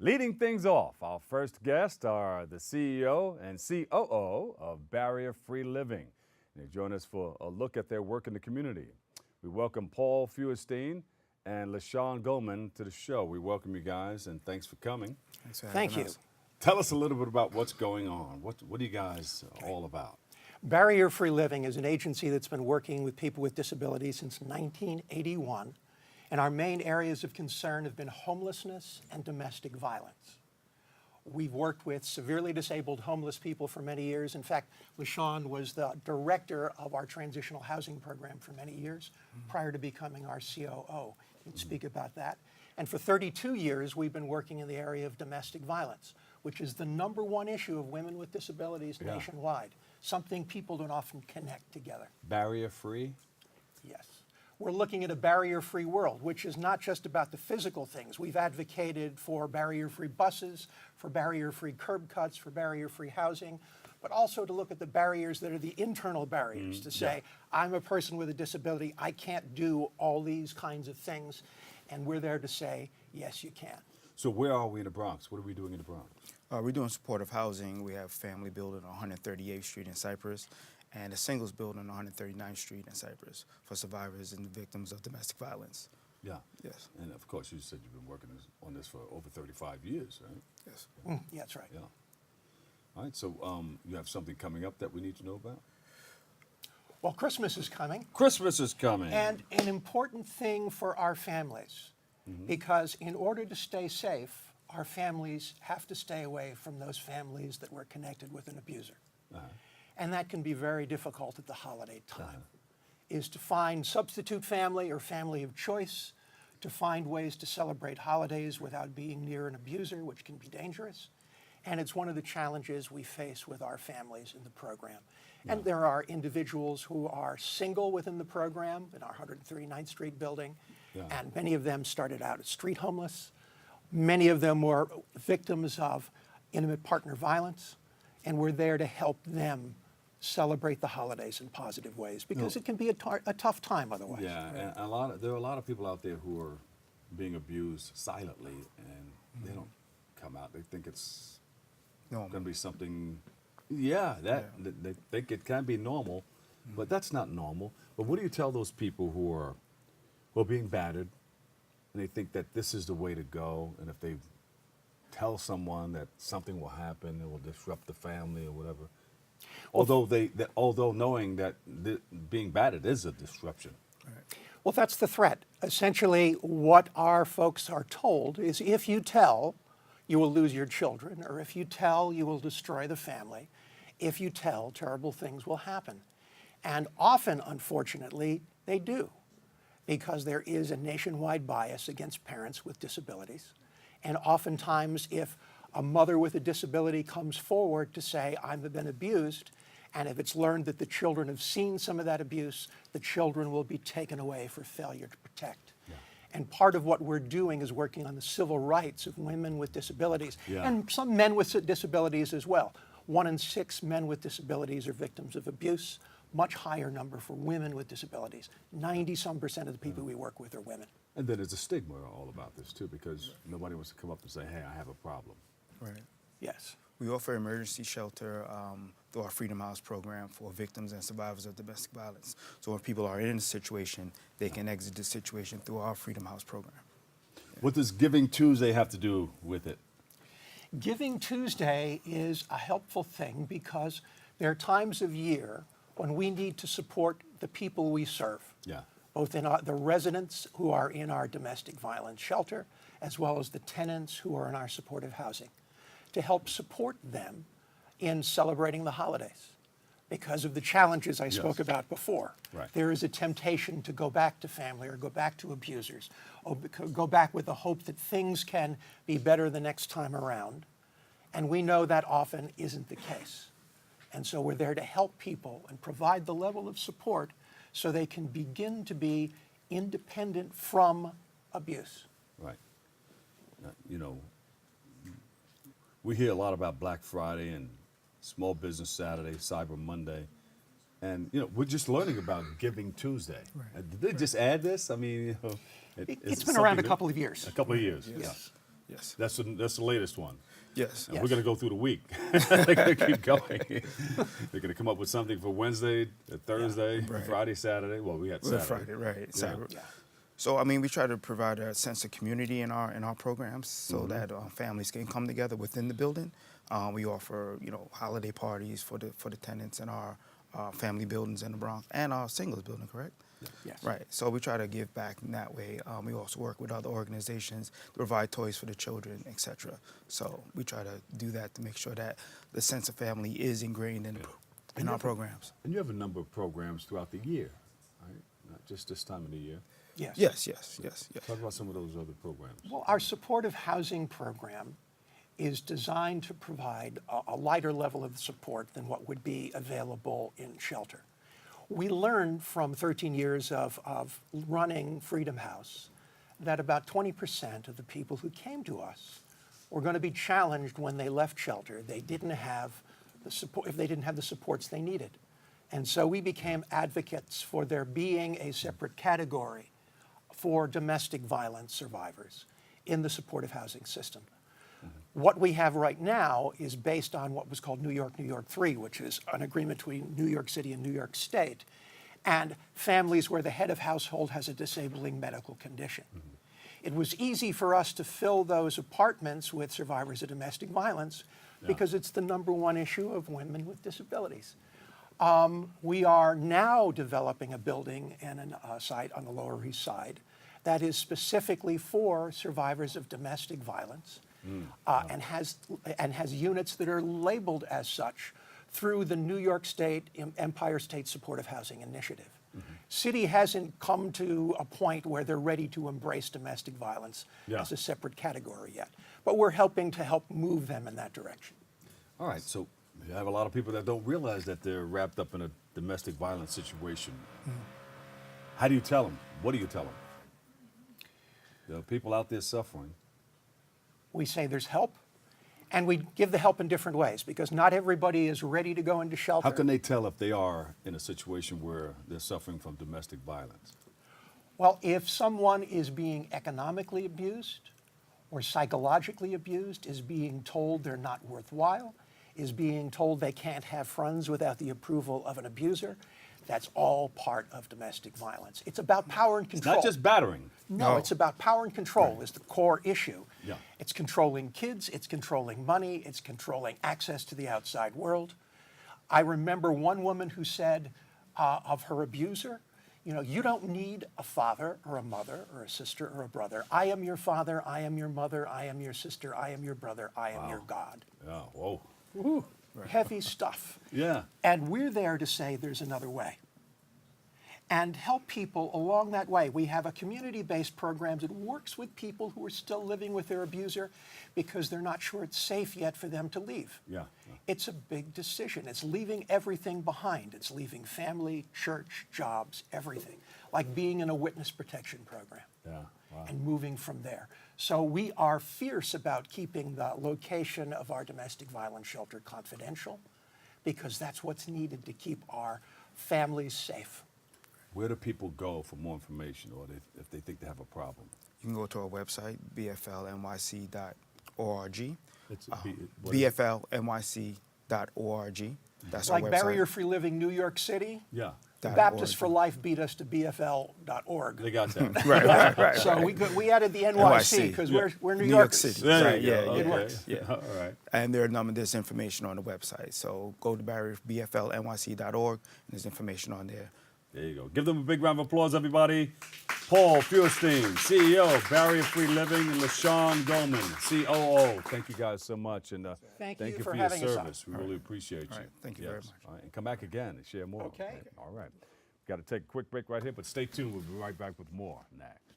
Leading things off, our first guests are the CEO and COO of Barrier Free Living. They join us for a look at their work in the community. We welcome Paul Feuerstein and LeShan Gaulman to the show. We welcome you guys and thanks for coming. Thanks for Thank having you. us. Tell us a little bit about what's going on. What are you guys all about? Barrier Free Living is an agency that's been working with people with disabilities since 1981, and our main areas of concern have been homelessness and domestic violence. We've worked with severely disabled homeless people for many years. In fact, LeShan was the director of our transitional housing program for many years prior to becoming our COO. He'd speak about that. And for 32 years, we've been working in the area of domestic violence, which is the #1 issue of women with disabilities nationwide, something people don't often connect together. Barrier Free? Yes. We're looking at a barrier-free world, which is not just about the physical things. We've advocated for barrier-free buses, for barrier-free curb cuts, for barrier-free housing, but also to look at the barriers that are the internal barriers, to say, I'm a person with a disability, I can't do all these kinds of things, and we're there to say, yes, you can. So where are we in the Bronx? What are we doing in the Bronx? We're doing supportive housing. We have family building on 138th Street in Cypress and a singles building on 139th Street in Cypress for survivors and victims of domestic violence. Yeah. Yes. And of course, you said you've been working on this for over 35 years, right? Yes. Yeah, that's right. Yeah. All right, so you have something coming up that we need to know about? Well, Christmas is coming. Christmas is coming. And an important thing for our families, because in order to stay safe, our families have to stay away from those families that were connected with an abuser. And that can be very difficult at the holiday time, is to find substitute family or family of choice, to find ways to celebrate holidays without being near an abuser, which can be dangerous. And it's one of the challenges we face with our families in the program. And there are individuals who are single within the program in our 139th Street building, and many of them started out as street homeless. Many of them were victims of intimate partner violence, and we're there to help them celebrate the holidays in positive ways, because it can be a tough time otherwise. Yeah, and there are a lot of people out there who are being abused silently, and they don't come out. They think it's Normal. going to be something. Yeah, they think it can be normal, but that's not normal. But what do you tell those people who are being battered, and they think that this is the way to go, and if they tell someone that something will happen, it will disrupt the family or whatever, although knowing that being battered is a disruption. Well, that's the threat. Essentially, what our folks are told is if you tell, you will lose your children, or if you tell, you will destroy the family. If you tell, terrible things will happen. And often, unfortunately, they do, because there is a nationwide bias against parents with disabilities. And oftentimes, if a mother with a disability comes forward to say, I've been abused, and if it's learned that the children have seen some of that abuse, the children will be taken away for failure to protect. And part of what we're doing is working on the civil rights of women with disabilities, and some men with disabilities as well. 1 in 6 men with disabilities are victims of abuse, much higher number for women with disabilities. 90-some% of the people we work with are women. And then there's a stigma all about this too, because nobody wants to come up and say, hey, I have a problem. Right. Yes. We offer emergency shelter through our Freedom House program for victims and survivors of domestic violence. So when people are in a situation, they can exit the situation through our Freedom House program. What does Giving Tuesday have to do with it? Giving Tuesday is a helpful thing because there are times of year when we need to support the people we serve, both in the residents who are in our domestic violence shelter, as well as the tenants who are in our supportive housing, to help support them in celebrating the holidays. Because of the challenges I spoke about before. There is a temptation to go back to family or go back to abusers, or go back with the hope that things can be better the next time around. And we know that often isn't the case. And so we're there to help people and provide the level of support so they can begin to be independent from abuse. Right. You know, we hear a lot about Black Friday and Small Business Saturday, Cyber Monday, and you know we're just learning about Giving Tuesday. Did they just add this? I mean, it's been around a couple of years. A couple of years. Yes. Yes. That's the latest one. Yes. And Yes. we're going to go through the week. They're going to keep going. They're going to come up with something for Wednesday, Thursday, Right. Friday, Saturday. Well, we had Saturday. Friday, right? Yeah. Saturday. Yeah. So I mean, we try to provide a sense of community in our programs, so that families can come together within the building. We offer holiday parties for the tenants in our family buildings in the Bronx and our singles building, correct? Yes. Right. So we try to give back in that way. We also work with other organizations to provide toys for the children, etc. So we try to do that to make sure that the sense of family is ingrained in our programs. And you have a number of programs throughout the year, right? Not just this time of the year. Yes. Yes. Talk about some of those other programs. Well, our supportive housing program is designed to provide a lighter level of support than what would be available in shelter. We learned from 13 years of running Freedom House that about 20% of the people who came to us were going to be challenged when they left shelter. They didn't have the support, if they didn't have the supports they needed. And so we became advocates for there being a separate category for domestic violence survivors in the supportive housing system. What we have right now is based on what was called New York 3, which is an agreement between New York City and New York State, and families where the head of household has a disabling medical condition. It was easy for us to fill those apartments with survivors of domestic violence because it's the #1 issue of women with disabilities. We are now developing a building and a site on the Lower East Side that is specifically for survivors of domestic violence and has units that are labeled as such through the New York State Empire State Supportive Housing Initiative. City hasn't come to a point where they're ready to embrace domestic violence as a separate category yet, but we're helping to move them in that direction. All right, so you have a lot of people that don't realize that they're wrapped up in a domestic violence situation. How do you tell them? What do you tell them? There are people out there suffering. We say there's help, and we give the help in different ways because not everybody is ready to go into shelter. How can they tell if they are in a situation where they're suffering from domestic violence? Well, if someone is being economically abused or psychologically abused, is being told they're not worthwhile, is being told they can't have friends without the approval of an abuser, that's all part of domestic violence. It's about power and control. Not just battering. No, it's about power and control is the core issue. Yeah. It's controlling kids, it's controlling money, it's controlling access to the outside world. I remember one woman who said of her abuser, you don't need a father or a mother or a sister or a brother. I am your father, I am your mother, I am your sister, I am your brother, I am your God. Yeah, whoa. Woo, heavy stuff. Yeah. And we're there to say there's another way and help people along that way. We have a community-based program that works with people who are still living with their abuser because they're not sure it's safe yet for them to leave. Yeah. It's a big decision. It's leaving everything behind. It's leaving family, church, jobs, everything, like being in a witness protection program. Yeah. Wow. And moving from there. So we are fierce about keeping the location of our domestic violence shelter confidential because that's what's needed to keep our families safe. Where do people go for more information or if they think they have a problem? You can go to our website, bflnyc.org. It's bflnyc.org. That's our Like website. Barrier-Free Living New York City, Yeah. Baptists for Life beat us to bfl.org. They got that. right. So we added the NYC because we're New New York Yorkers. City. There Right, you go. yeah, Okay. It works. Yeah. All right. And there's information on the website. So go to bflnyc.org, and there's information on there. There you go. Give them a big round of applause, everybody. Paul Feuerstein, CEO, Barrier Free Living, and LeShan Gaulman, COO. Thank you guys so much, and Thank you you for for your having us on. service. We really appreciate you. All right. Thank you very much. All right. And come back again and share more. Okay. All right. Got to take a quick break right here, but stay tuned. We'll be right back with more next.